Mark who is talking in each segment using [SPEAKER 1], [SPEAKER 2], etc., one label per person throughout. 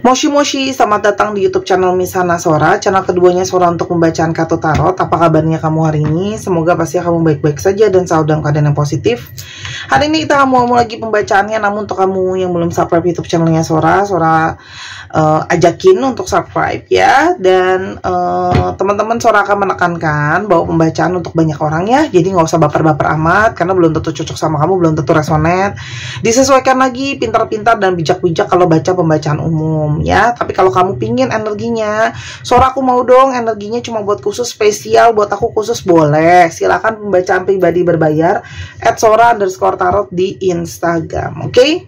[SPEAKER 1] Moshi Moshi, selamat datang di YouTube channel Misana Sora, channel keduanya Sora untuk pembacaan kartu tarot. Apa kabarnya kamu hari ini? Semoga pasti kamu baik-baik saja dan selalu dalam keadaan yang positif. Hari ini kita mau lagi pembacaannya, namun untuk kamu yang belum subscribe YouTube channelnya Sora ajakin untuk subscribe ya. Dan teman-teman, Sora akan menekankan bahwa pembacaan untuk banyak orang ya, jadi nggak usah baper-baper amat karena belum tentu cocok sama kamu, belum tentu resonate. Disesuaikan lagi pintar-pintar dan bijak-bijak kalau baca pembacaan umum ya. Tapi kalau kamu pingin energinya, Sora aku mau dong energinya cuma buat khusus spesial, buat aku khusus, boleh. Silakan pembacaan pribadi berbayar @sora_tarot di Instagram. Oke?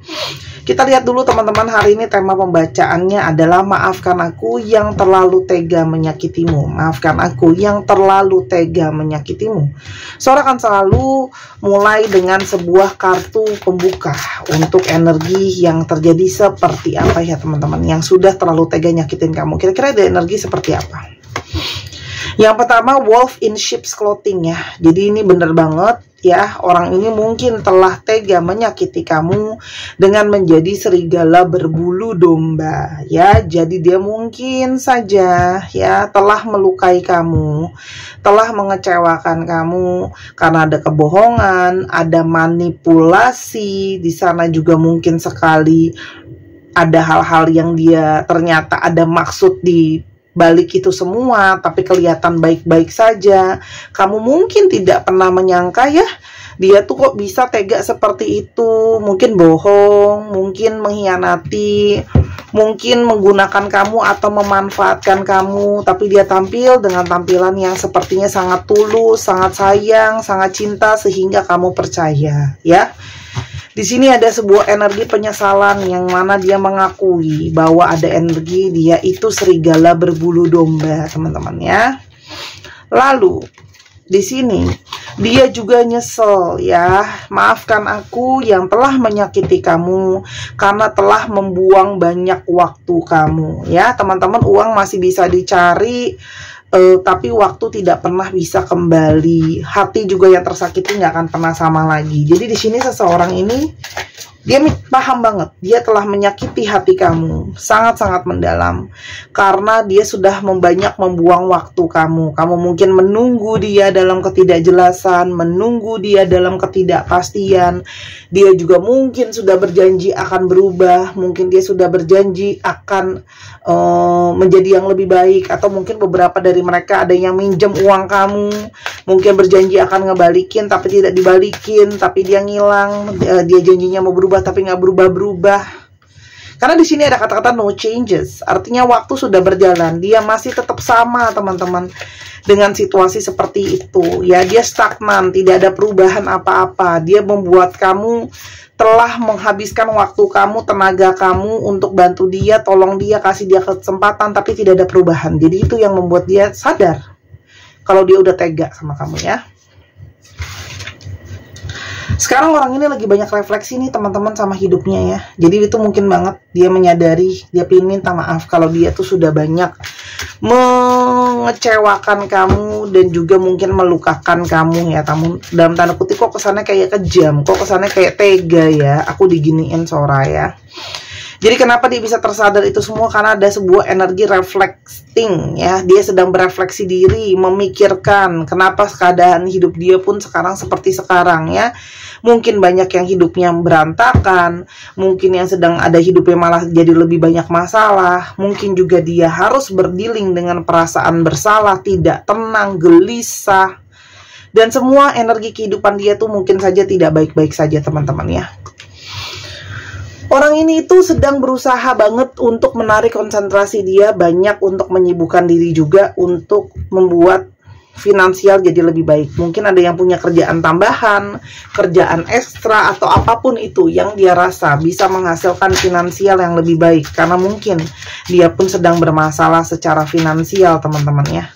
[SPEAKER 1] Kita lihat dulu teman-teman, hari ini tema pembacaannya adalah maafkan aku yang terlalu tega menyakitimu. Maafkan aku yang terlalu tega menyakitimu. Sora akan selalu mulai dengan sebuah kartu pembuka untuk energi yang terjadi seperti apa ya teman-teman, yang sudah terlalu tega nyakitin kamu. Kira-kira ada energi seperti apa? Yang pertama, wolf in sheep's clothing ya. Jadi ini bener banget ya, orang ini mungkin telah tega menyakiti kamu dengan menjadi serigala berbulu domba ya. Jadi dia mungkin saja ya telah melukai kamu, telah mengecewakan kamu karena ada kebohongan, ada manipulasi di sana juga, mungkin sekali ada hal-hal yang dia ternyata ada maksud di balik itu semua, tapi kelihatan baik-baik saja. Kamu mungkin tidak pernah menyangka ya, dia tuh kok bisa tega seperti itu. Mungkin bohong, mungkin mengkhianati, mungkin menggunakan kamu atau memanfaatkan kamu, tapi dia tampil dengan tampilan yang sepertinya sangat tulus, sangat sayang, sangat cinta, sehingga kamu percaya ya. Di sini ada sebuah energi penyesalan yang mana dia mengakui bahwa ada energi dia itu serigala berbulu domba, teman-teman ya. Lalu di sini dia juga nyesel ya. Maafkan aku yang telah menyakiti kamu karena telah membuang banyak waktu kamu ya. Teman-teman, uang masih bisa dicari, tapi waktu tidak pernah bisa kembali. Hati juga yang tersakiti nggak akan pernah sama lagi. Jadi di sini seseorang ini dia paham banget, dia telah menyakiti hati kamu sangat-sangat mendalam karena dia sudah membuang waktu kamu. Kamu mungkin menunggu dia dalam ketidakjelasan, menunggu dia dalam ketidakpastian. Dia juga mungkin sudah berjanji akan berubah, mungkin dia sudah berjanji akan menjadi yang lebih baik, atau mungkin beberapa dari mereka ada yang minjem uang kamu, mungkin berjanji akan ngebalikin tapi tidak dibalikin, tapi dia ngilang. Dia janjinya mau berubah tapi nggak berubah-berubah. Karena di sini ada kata-kata no changes, artinya waktu sudah berjalan, dia masih tetap sama teman-teman dengan situasi seperti itu ya. Dia stagnan, tidak ada perubahan apa-apa. Dia membuat kamu telah menghabiskan waktu kamu, tenaga kamu untuk bantu dia, tolong dia, kasih dia kesempatan, tapi tidak ada perubahan. Jadi itu yang membuat dia sadar kalau dia udah tega sama kamu ya. Sekarang orang ini lagi banyak refleksi nih teman-teman sama hidupnya ya. Jadi itu mungkin banget dia menyadari, dia pengen minta maaf kalau dia tuh sudah banyak mengecewakan kamu dan juga mungkin melukakan kamu ya. Dalam tanda kutip, kok kesannya kayak kejam, kok kesannya kayak tega ya, aku diginiin Sora ya. Jadi kenapa dia bisa tersadar itu semua? Karena ada sebuah energi reflecting ya. Dia sedang berefleksi diri, memikirkan kenapa keadaan hidup dia pun sekarang seperti sekarang ya. Mungkin banyak yang hidupnya berantakan, mungkin yang sedang ada hidupnya malah jadi lebih banyak masalah. Mungkin juga dia harus berdealing dengan perasaan bersalah, tidak tenang, gelisah. Dan semua energi kehidupan dia tuh mungkin saja tidak baik-baik saja teman-teman ya. Orang ini itu sedang berusaha banget untuk menarik konsentrasi dia, banyak untuk menyibukkan diri juga untuk membuat finansial jadi lebih baik. Mungkin ada yang punya kerjaan tambahan, kerjaan ekstra, atau apapun itu yang dia rasa bisa menghasilkan finansial yang lebih baik. Karena mungkin dia pun sedang bermasalah secara finansial teman-teman ya.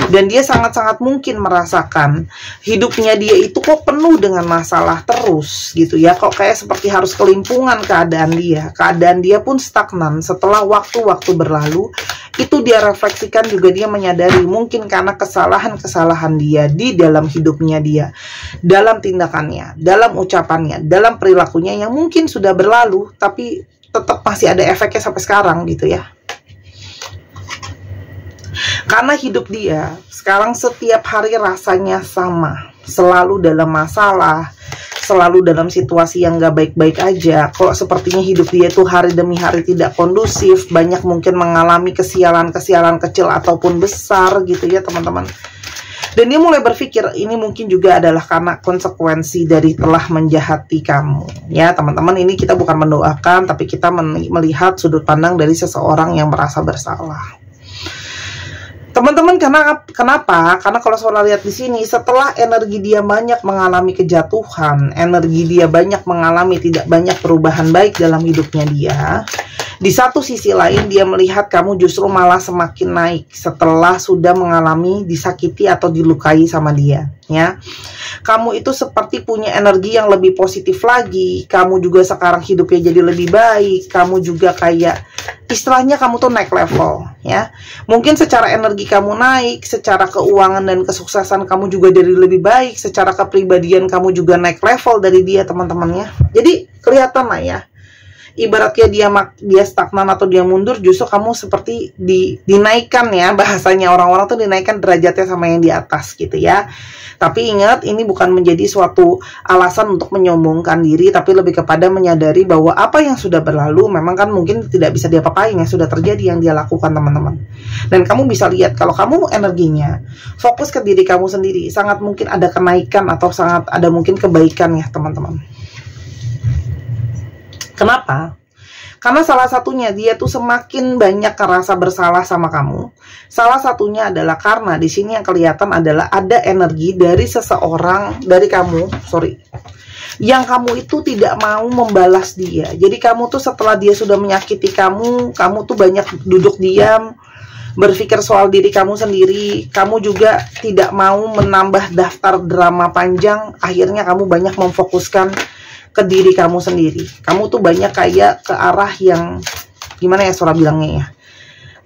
[SPEAKER 1] Dan dia sangat-sangat mungkin merasakan hidupnya dia itu kok penuh dengan masalah terus gitu ya. Kok kayak seperti harus kelimpungan keadaan dia. Keadaan dia pun stagnan. Setelah waktu-waktu berlalu, itu dia refleksikan juga, dia menyadari mungkin karena kesalahan-kesalahan dia di dalam hidupnya dia, dalam tindakannya, dalam ucapannya, dalam perilakunya yang mungkin sudah berlalu tapi tetap masih ada efeknya sampai sekarang gitu ya. Karena hidup dia sekarang setiap hari rasanya sama, selalu dalam masalah, selalu dalam situasi yang gak baik-baik aja. Kok sepertinya hidup dia tuh hari demi hari tidak kondusif, banyak mungkin mengalami kesialan-kesialan kecil ataupun besar gitu ya teman-teman. Dan dia mulai berpikir ini mungkin juga adalah karena konsekuensi dari telah menjahati kamu. Ya teman-teman, ini kita bukan mendoakan, tapi kita melihat sudut pandang dari seseorang yang merasa bersalah. Teman-teman, kenapa? Karena kalau Sora lihat di sini, setelah energi dia banyak mengalami kejatuhan, energi dia banyak mengalami tidak banyak perubahan baik dalam hidupnya dia, di satu sisi lain dia melihat kamu justru malah semakin naik setelah sudah mengalami disakiti atau dilukai sama dia, ya. Kamu itu seperti punya energi yang lebih positif lagi. Kamu juga sekarang hidupnya jadi lebih baik. Kamu juga kayak istilahnya kamu tuh naik level, ya. Mungkin secara energi kamu naik, secara keuangan dan kesuksesan kamu juga jadi lebih baik, secara kepribadian kamu juga naik level dari dia teman-temannya. Jadi kelihatan lah ya. Ibaratnya dia stagnan atau dia mundur, justru kamu seperti dinaikkan ya, bahasanya orang-orang tuh dinaikkan derajatnya sama yang di atas gitu ya. Tapi ingat, ini bukan menjadi suatu alasan untuk menyombongkan diri, tapi lebih kepada menyadari bahwa apa yang sudah berlalu memang kan mungkin tidak bisa diapa-apain, yang sudah terjadi yang dia lakukan teman-teman. Dan kamu bisa lihat kalau kamu energinya fokus ke diri kamu sendiri, sangat mungkin ada kenaikan atau sangat ada mungkin kebaikan ya teman-teman. Kenapa? Karena salah satunya dia tuh semakin banyak merasa bersalah sama kamu. Salah satunya adalah karena di sini yang kelihatan adalah ada energi dari seseorang, dari kamu, yang kamu itu tidak mau membalas dia. Jadi kamu tuh setelah dia sudah menyakiti kamu tuh banyak duduk diam, berpikir soal diri kamu sendiri. Kamu juga tidak mau menambah daftar drama panjang. Akhirnya kamu banyak memfokuskan ke diri kamu sendiri. Kamu tuh banyak kayak ke arah yang gimana ya Sora bilangnya ya.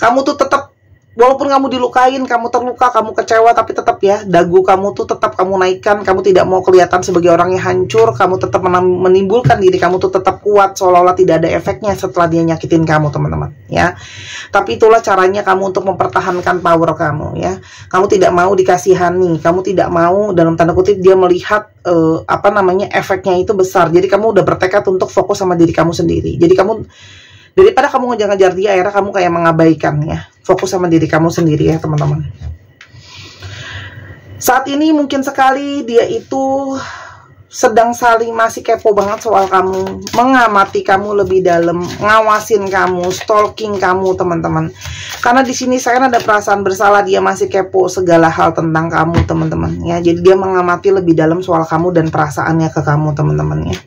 [SPEAKER 1] Kamu tuh tetap, walaupun kamu dilukain, kamu terluka, kamu kecewa, tapi tetap ya, dagu kamu tuh tetap kamu naikkan. Kamu tidak mau kelihatan sebagai orang yang hancur. Kamu tetap menimbulkan diri kamu tuh tetap kuat, seolah-olah tidak ada efeknya setelah dia nyakitin kamu teman-teman ya. Tapi itulah caranya kamu untuk mempertahankan power kamu ya. Kamu tidak mau dikasihani, kamu tidak mau dalam tanda kutip dia melihat efeknya itu besar. Jadi kamu udah bertekad untuk fokus sama diri kamu sendiri. Jadi kamu, daripada kamu ngejar-ngejar dia, akhirnya kamu kayak mengabaikan ya. Fokus sama diri kamu sendiri ya teman-teman. Saat ini mungkin sekali dia itu sedang masih kepo banget soal kamu, mengamati kamu lebih dalam, ngawasin kamu, stalking kamu teman-teman. Karena di sini saya ada perasaan bersalah, dia masih kepo segala hal tentang kamu teman-teman ya. Jadi dia mengamati lebih dalam soal kamu dan perasaannya ke kamu teman-teman ya.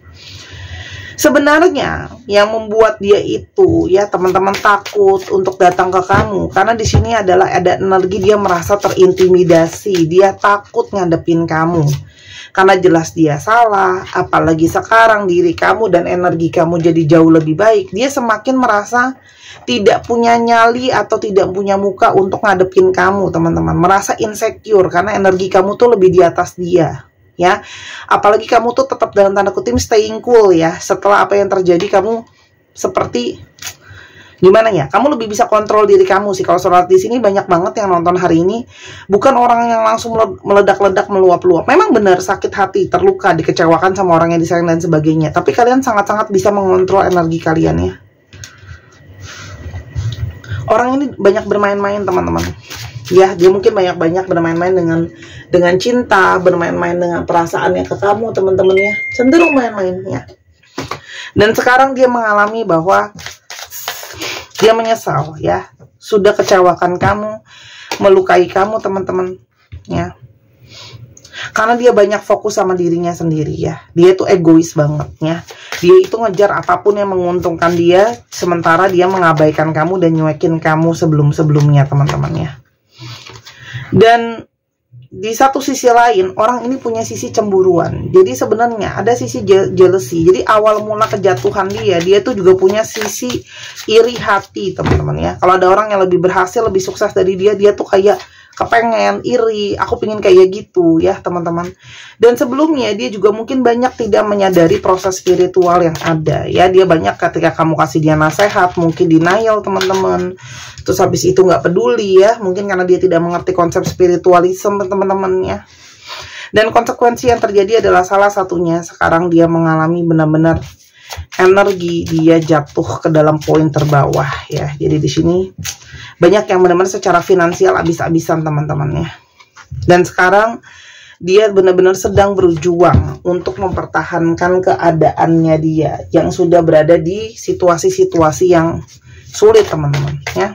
[SPEAKER 1] Sebenarnya yang membuat dia itu ya teman-teman takut untuk datang ke kamu karena di sini adalah ada energi dia merasa terintimidasi, dia takut ngadepin kamu. Karena jelas dia salah, apalagi sekarang diri kamu dan energi kamu jadi jauh lebih baik. Dia semakin merasa tidak punya nyali atau tidak punya muka untuk ngadepin kamu teman-teman. Merasa insecure karena energi kamu tuh lebih di atas dia ya. Apalagi kamu tuh tetap dalam tanda kutip staying cool ya. Setelah apa yang terjadi kamu seperti gimana ya, kamu lebih bisa kontrol diri kamu sih. Kalau sholat di sini banyak banget yang nonton hari ini bukan orang yang langsung meledak-ledak, meluap-luap. Memang benar sakit hati, terluka, dikecewakan sama orang yang disayang dan sebagainya. Tapi kalian sangat-sangat bisa mengontrol energi kalian ya. Orang ini banyak bermain-main teman-teman. Ya, dia mungkin banyak-banyak bermain-main dengan cinta, bermain-main dengan perasaannya ke kamu teman-teman ya. Cenderung main-main ya. Dan sekarang dia mengalami bahwa dia menyesal ya, sudah kecewakan kamu, melukai kamu teman-teman ya. Karena dia banyak fokus sama dirinya sendiri ya. Dia tuh egois banget ya. Dia itu ngejar apapun yang menguntungkan dia, sementara dia mengabaikan kamu dan nyuekin kamu sebelum-sebelumnya teman-teman ya. Dan di satu sisi lain, orang ini punya sisi cemburuan. Jadi sebenarnya ada sisi jealousy. Jadi awal mula kejatuhan dia tuh juga punya sisi iri hati teman-teman ya. Kalau ada orang yang lebih berhasil, lebih sukses dari dia tuh kayak kepengen, iri, aku pingin kayak gitu ya teman-teman. Dan sebelumnya dia juga mungkin banyak tidak menyadari proses spiritual yang ada ya. Dia banyak ketika kamu kasih dia nasihat mungkin denial teman-teman, terus habis itu nggak peduli ya, mungkin karena dia tidak mengerti konsep spiritualisme teman-teman ya. Dan konsekuensi yang terjadi adalah salah satunya sekarang dia mengalami benar-benar energi dia jatuh ke dalam poin terbawah ya. Jadi di sini banyak yang benar-benar secara finansial habis-habisan teman-teman ya. Dan sekarang dia benar-benar sedang berjuang untuk mempertahankan keadaannya dia yang sudah berada di situasi-situasi yang sulit teman-teman ya.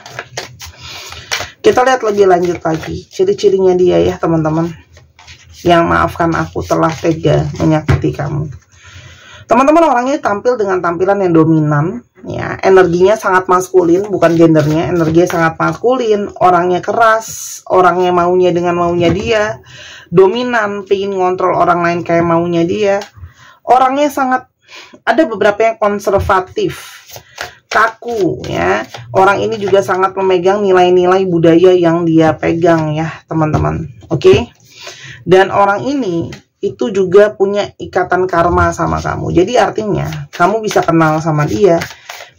[SPEAKER 1] Kita lihat lebih lanjut lagi ciri-cirinya dia ya teman-teman. Yang maafkan aku telah tega menyakiti kamu. Teman-teman, orangnya tampil dengan tampilan yang dominan ya, energinya sangat maskulin, bukan gendernya, energinya sangat maskulin, orangnya keras, orangnya maunya dengan maunya dia, dominan, pengen ngontrol orang lain kayak maunya dia. Orangnya sangat, ada beberapa yang konservatif, kaku ya. Orang ini juga sangat memegang nilai-nilai budaya yang dia pegang ya teman-teman. Oke. Dan orang ini itu juga punya ikatan karma sama kamu. Jadi artinya kamu bisa kenal sama dia,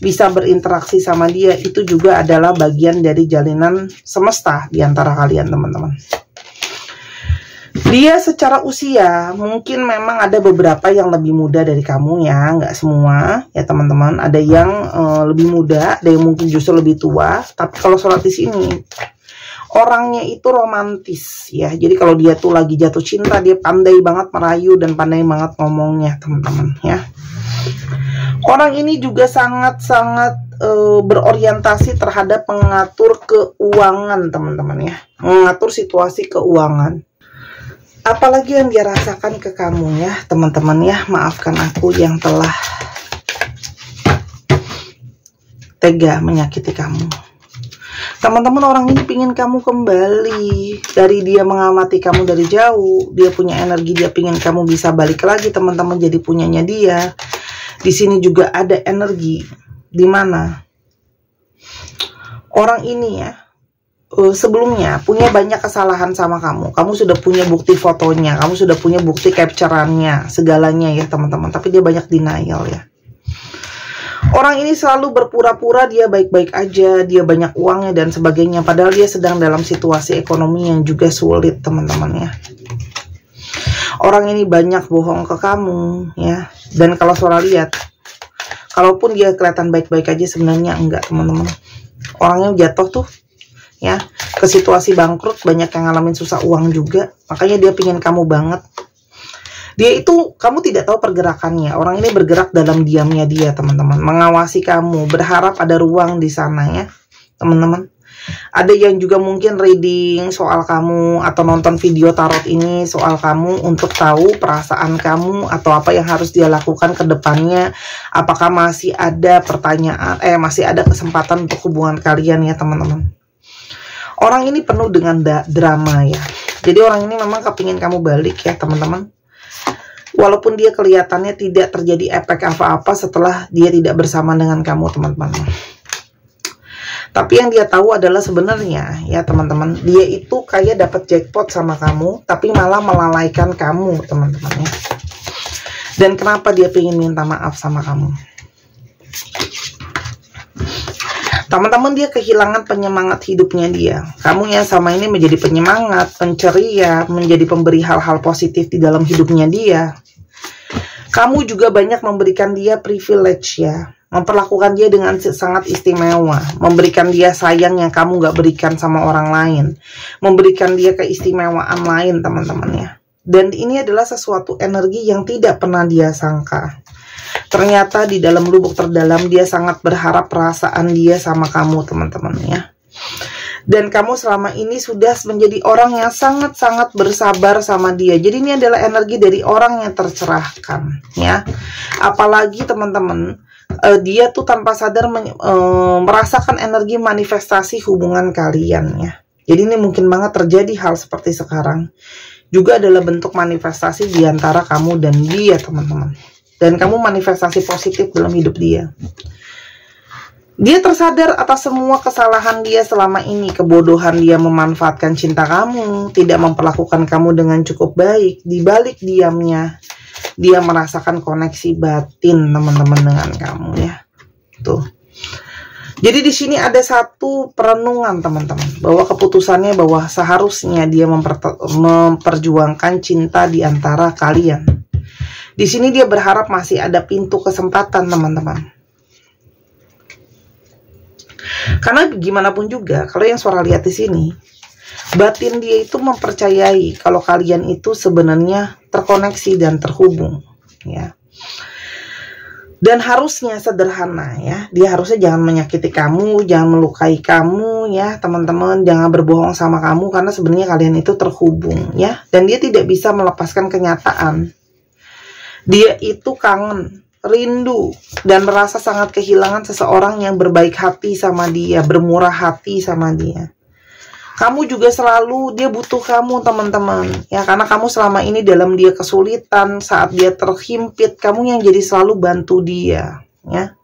[SPEAKER 1] bisa berinteraksi sama dia, itu juga adalah bagian dari jalinan semesta di antara kalian teman-teman. Dia secara usia mungkin memang ada beberapa yang lebih muda dari kamu ya, nggak semua ya teman-teman. Ada yang lebih muda, ada yang mungkin justru lebih tua. Tapi kalau sholat di sini orangnya itu romantis ya. Jadi kalau dia tuh lagi jatuh cinta, dia pandai banget merayu dan pandai banget ngomongnya teman-teman ya. Orang ini juga sangat-sangat berorientasi terhadap mengatur keuangan teman-teman ya. Mengatur situasi keuangan. Apalagi yang dia rasakan ke kamu ya teman-teman ya. Maafkan aku yang telah tega menyakiti kamu. Teman-teman, orang ini pingin kamu kembali. Dari dia mengamati kamu dari jauh, dia punya energi, dia pingin kamu bisa balik lagi teman-teman, jadi punyanya dia. Di sini juga ada energi di mana orang ini ya sebelumnya punya banyak kesalahan sama kamu. Kamu sudah punya bukti fotonya, kamu sudah punya bukti capturannya, segalanya ya teman-teman. Tapi dia banyak denial ya. Orang ini selalu berpura-pura dia baik-baik aja, dia banyak uangnya dan sebagainya, padahal dia sedang dalam situasi ekonomi yang juga sulit teman-teman ya. Orang ini banyak bohong ke kamu ya. Dan kalau Sora lihat, kalaupun dia kelihatan baik-baik aja, sebenarnya enggak teman-teman. Orangnya jatuh tuh ya ke situasi bangkrut, banyak yang ngalamin susah uang juga, makanya dia pingin kamu banget. Dia itu, kamu tidak tahu pergerakannya. Orang ini bergerak dalam diamnya dia, teman-teman. Mengawasi kamu, berharap ada ruang di sana ya, teman-teman. Ada yang juga mungkin reading soal kamu atau nonton video tarot ini soal kamu untuk tahu perasaan kamu atau apa yang harus dia lakukan ke depannya. Apakah masih ada pertanyaan, masih ada kesempatan untuk hubungan kalian ya, teman-teman. Orang ini penuh dengan drama ya. Jadi orang ini memang kepingin kamu balik ya, teman-teman. Walaupun dia kelihatannya tidak terjadi efek apa-apa setelah dia tidak bersama dengan kamu teman-teman. Tapi yang dia tahu adalah sebenarnya ya teman-teman, dia itu kayak dapat jackpot sama kamu, tapi malah melalaikan kamu teman-teman ya. Dan kenapa dia pengen minta maaf sama kamu? Teman-teman, dia kehilangan penyemangat hidupnya dia. Kamu yang sama ini menjadi penyemangat, penceria, menjadi pemberi hal-hal positif di dalam hidupnya dia. Kamu juga banyak memberikan dia privilege ya. Memperlakukan dia dengan sangat istimewa. Memberikan dia sayang yang kamu gak berikan sama orang lain. Memberikan dia keistimewaan lain teman-teman ya. Dan ini adalah sesuatu energi yang tidak pernah dia sangka. Ternyata di dalam lubuk terdalam dia sangat berharap perasaan dia sama kamu teman-teman ya. Dan kamu selama ini sudah menjadi orang yang sangat-sangat bersabar sama dia. Jadi ini adalah energi dari orang yang tercerahkan ya. Apalagi teman-teman, dia tuh tanpa sadar merasakan energi manifestasi hubungan kalian ya. Jadi ini mungkin banget terjadi hal seperti sekarang. Juga adalah bentuk manifestasi di antara kamu dan dia teman-teman. Dan kamu manifestasi positif dalam hidup dia. Dia tersadar atas semua kesalahan dia selama ini, kebodohan dia memanfaatkan cinta kamu, tidak memperlakukan kamu dengan cukup baik. Di balik diamnya, dia merasakan koneksi batin teman-teman dengan kamu ya. Tuh. Jadi di sini ada satu perenungan teman-teman, bahwa keputusannya bahwa seharusnya dia memperjuangkan cinta di antara kalian. Di sini dia berharap masih ada pintu kesempatan teman-teman. Karena gimana pun juga, kalau yang suara lihat di sini, batin dia itu mempercayai kalau kalian itu sebenarnya terkoneksi dan terhubung, ya. Dan harusnya sederhana ya, dia harusnya jangan menyakiti kamu, jangan melukai kamu ya teman-teman, jangan berbohong sama kamu karena sebenarnya kalian itu terhubung ya. Dan dia tidak bisa melepaskan kenyataan, dia itu kangen, rindu, dan merasa sangat kehilangan seseorang yang berbaik hati sama dia, bermurah hati sama dia. Kamu juga selalu, dia butuh kamu teman-teman ya, karena kamu selama ini dalam dia kesulitan, saat dia terhimpit, kamu yang jadi selalu bantu dia ya.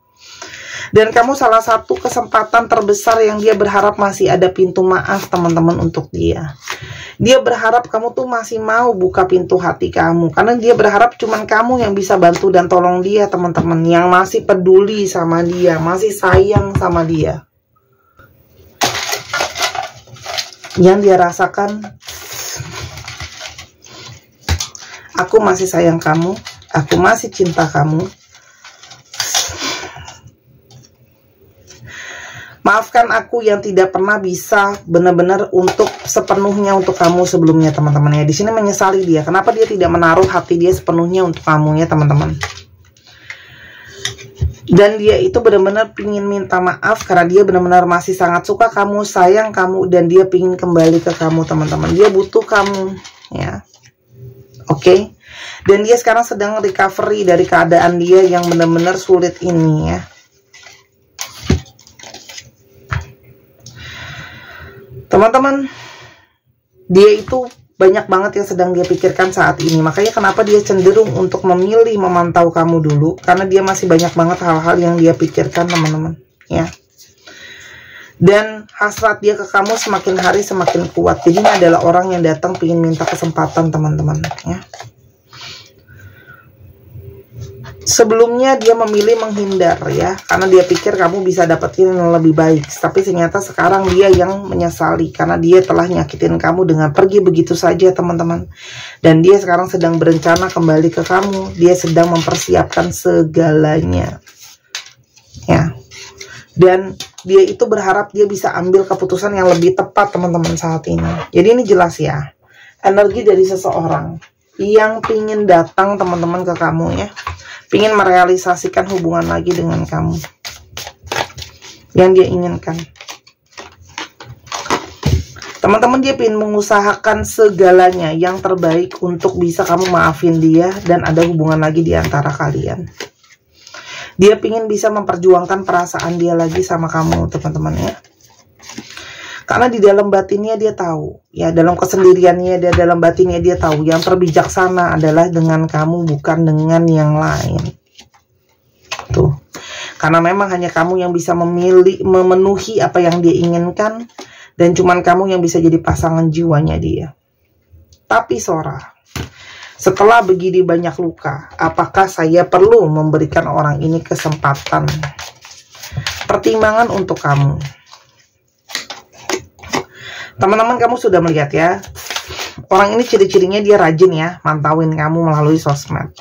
[SPEAKER 1] Dan kamu salah satu kesempatan terbesar yang dia berharap masih ada pintu maaf teman-teman untuk dia. Dia berharap kamu tuh masih mau buka pintu hati kamu, karena dia berharap cuman kamu yang bisa bantu dan tolong dia teman-teman, yang masih peduli sama dia, masih sayang sama dia. Yang dia rasakan, aku masih sayang kamu, aku masih cinta kamu. Maafkan aku yang tidak pernah bisa benar-benar untuk sepenuhnya untuk kamu sebelumnya teman-teman ya. Di sini menyesali dia, kenapa dia tidak menaruh hati dia sepenuhnya untuk kamu ya teman-teman. Dan dia itu benar-benar pingin minta maaf karena dia benar-benar masih sangat suka kamu, sayang kamu, dan dia pingin kembali ke kamu teman-teman. Dia butuh kamu ya. Oke. Dan dia sekarang sedang recovery dari keadaan dia yang benar-benar sulit ini ya. Teman-teman, dia itu banyak banget yang sedang dia pikirkan saat ini. Makanya kenapa dia cenderung untuk memilih memantau kamu dulu, karena dia masih banyak banget hal-hal yang dia pikirkan teman-teman ya. Dan hasrat dia ke kamu semakin hari semakin kuat. Jadi ini adalah orang yang datang ingin minta kesempatan teman-teman ya. Sebelumnya dia memilih menghindar ya, karena dia pikir kamu bisa dapetin yang lebih baik. Tapi ternyata sekarang dia yang menyesali karena dia telah nyakitin kamu dengan pergi begitu saja teman-teman. Dan dia sekarang sedang berencana kembali ke kamu. Dia sedang mempersiapkan segalanya ya. Dan dia itu berharap dia bisa ambil keputusan yang lebih tepat teman-teman saat ini. Jadi ini jelas ya, energi dari seseorang yang pingin datang teman-teman ke kamu ya, pingin merealisasikan hubungan lagi dengan kamu yang dia inginkan. Teman-teman, dia pingin mengusahakan segalanya yang terbaik untuk bisa kamu maafin dia dan ada hubungan lagi di antara kalian. Dia pingin bisa memperjuangkan perasaan dia lagi sama kamu teman-teman ya. Karena di dalam batinnya dia tahu ya, dalam kesendiriannya dia, dalam batinnya dia tahu yang terbijaksana adalah dengan kamu, bukan dengan yang lain. Tuh. Karena memang hanya kamu yang bisa memilih, memenuhi apa yang dia inginkan, dan cuman kamu yang bisa jadi pasangan jiwanya dia. Tapi Sora, setelah begini banyak luka, apakah saya perlu memberikan orang ini kesempatan? Pertimbangan untuk kamu. Teman-teman, kamu sudah melihat ya, orang ini ciri-cirinya dia rajin ya, mantauin kamu melalui sosmed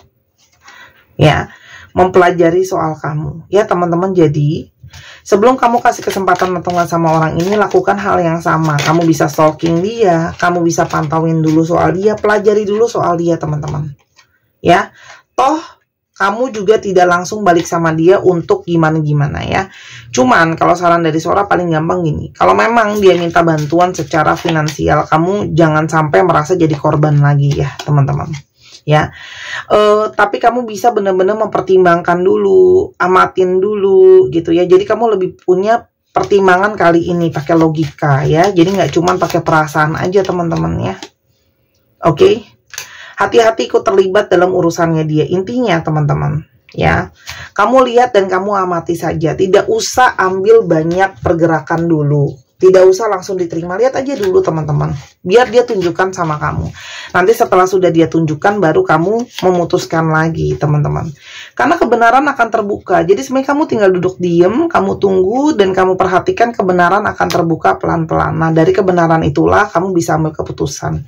[SPEAKER 1] ya, mempelajari soal kamu ya teman-teman. Jadi sebelum kamu kasih kesempatan menentukan sama orang ini, lakukan hal yang sama. Kamu bisa stalking dia, kamu bisa pantauin dulu soal dia, pelajari dulu soal dia teman-teman ya. Toh kamu juga tidak langsung balik sama dia untuk gimana-gimana ya. Cuman kalau saran dari Sora paling gampang gini, kalau memang dia minta bantuan secara finansial, kamu jangan sampai merasa jadi korban lagi ya teman-teman ya. Tapi kamu bisa benar-benar mempertimbangkan dulu, amatin dulu gitu ya. Jadi kamu lebih punya pertimbangan kali ini, pakai logika ya. Jadi nggak cuma pakai perasaan aja teman-teman ya. Oke. Hati-hati ikut terlibat dalam urusannya dia. Intinya teman-teman ya. Kamu lihat dan kamu amati saja, tidak usah ambil banyak pergerakan dulu. Tidak usah langsung diterima, lihat aja dulu teman-teman. Biar dia tunjukkan sama kamu. Nanti setelah sudah dia tunjukkan, baru kamu memutuskan lagi teman-teman. Karena kebenaran akan terbuka. Jadi sebenarnya kamu tinggal duduk diem, kamu tunggu, dan kamu perhatikan kebenaran akan terbuka pelan-pelan. Nah dari kebenaran itulah kamu bisa ambil keputusan.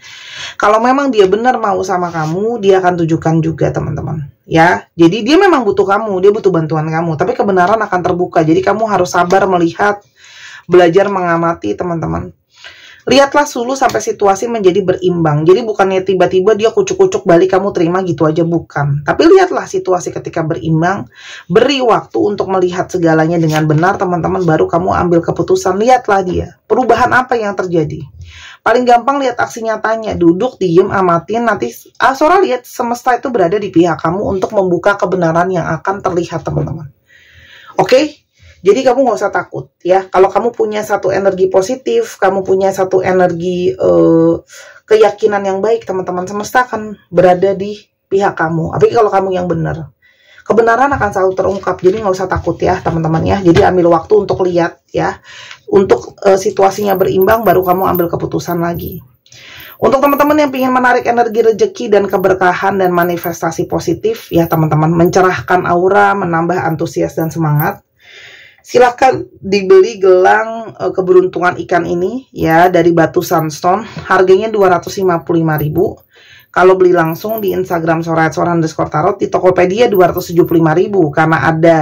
[SPEAKER 1] Kalau memang dia benar mau sama kamu, dia akan tunjukkan juga teman-teman. Ya, jadi dia memang butuh kamu, dia butuh bantuan kamu. Tapi kebenaran akan terbuka. Jadi kamu harus sabar melihat, belajar mengamati teman-teman. Lihatlah dulu sampai situasi menjadi berimbang. Jadi bukannya tiba-tiba dia kucuk-kucuk balik kamu terima gitu aja, bukan. Tapi lihatlah situasi ketika berimbang. Beri waktu untuk melihat segalanya dengan benar teman-teman. Baru kamu ambil keputusan. Lihatlah dia. Perubahan apa yang terjadi. Paling gampang lihat aksi nyatanya. Duduk, diem, amatin. Nanti Sora lihat semesta itu berada di pihak kamu untuk membuka kebenaran yang akan terlihat teman-teman. Oke? Jadi kamu nggak usah takut ya. Kalau kamu punya satu energi positif, kamu punya satu energi keyakinan yang baik, teman-teman, semesta akan berada di pihak kamu. Tapi kalau kamu yang benar, kebenaran akan selalu terungkap. Jadi nggak usah takut ya teman-teman ya. Jadi ambil waktu untuk lihat ya. Untuk situasinya berimbang, baru kamu ambil keputusan lagi. Untuk teman-teman yang ingin menarik energi rezeki dan keberkahan dan manifestasi positif ya teman-teman, mencerahkan aura, menambah antusias dan semangat, silahkan dibeli gelang keberuntungan ikan ini ya dari batu sunstone. Harganya 255.000. Kalau beli langsung di Instagram sora_tarot, di Tokopedia 275.000 karena ada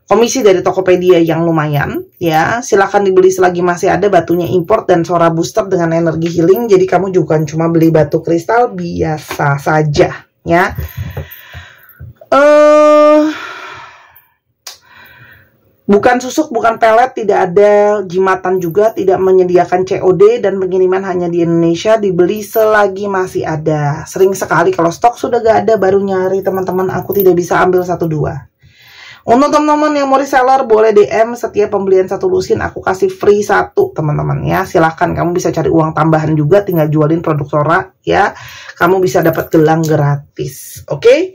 [SPEAKER 1] komisi dari Tokopedia yang lumayan ya. Silahkan dibeli selagi masih ada. Batunya import dan Sora booster dengan energi healing. Jadi kamu juga cuma beli batu kristal biasa saja ya. Bukan susuk, bukan pelet, tidak ada jimatan juga, tidak menyediakan COD, dan pengiriman hanya di Indonesia. Dibeli selagi masih ada. Sering sekali kalau stok sudah gak ada baru nyari teman-teman, aku tidak bisa ambil 1-2. Untuk teman-teman yang mau reseller boleh DM, setiap pembelian 1 lusin aku kasih free 1 teman-teman ya. Silahkan, kamu bisa cari uang tambahan juga, tinggal jualin produk Sora ya. Kamu bisa dapat gelang gratis, oke?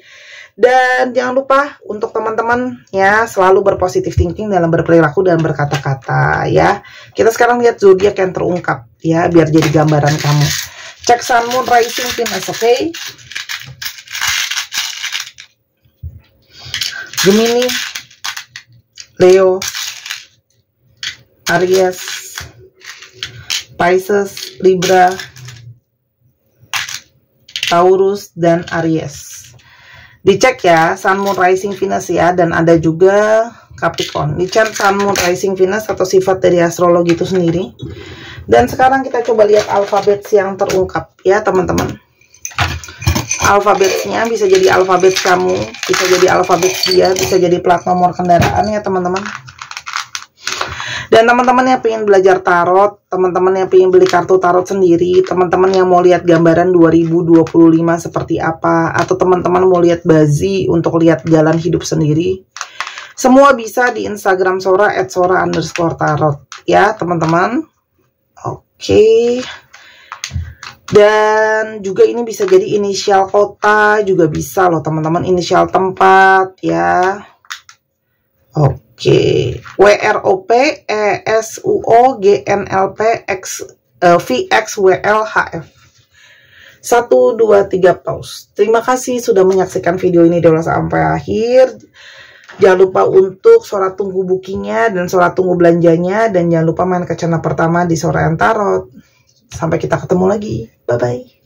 [SPEAKER 1] Dan jangan lupa untuk teman-teman ya, selalu berpositif thinking dalam berperilaku dan berkata-kata ya. Kita sekarang lihat zodiak yang terungkap ya, biar jadi gambaran kamu. Cek Sun, Moon, Rising, Venus, oke? Gemini, Leo, Aries, Pisces, Libra, Taurus, dan Aries. Dicek ya, Sun, Moon, Rising, Venus ya, dan ada juga Capricorn. Dicek Sun, Moon, Rising, Venus atau sifat dari astrologi itu sendiri. Dan sekarang kita coba lihat alfabet yang terungkap ya teman-teman. Alfabetnya bisa jadi alfabet kamu, bisa jadi alfabet dia, bisa jadi plat nomor kendaraan ya teman-teman. Dan teman-teman yang pengen belajar tarot, teman-teman yang pengen beli kartu tarot sendiri, teman-teman yang mau lihat gambaran 2025 seperti apa, atau teman-teman mau lihat bazi untuk lihat jalan hidup sendiri, semua bisa di Instagram Sora @sora_tarot ya teman-teman. Oke. Dan juga ini bisa jadi inisial kota, juga bisa loh teman-teman, inisial tempat ya. Oke, WROP ESUOGNLP VXWLHF 1, 2, 3 pause. Terima kasih sudah menyaksikan video ini dari awal sampai akhir. Jangan lupa untuk Sora tunggu bookingnya dan Sora tunggu belanjanya, dan jangan lupa main ke channel pertama di Sora Tarot. Sampai kita ketemu lagi, bye bye.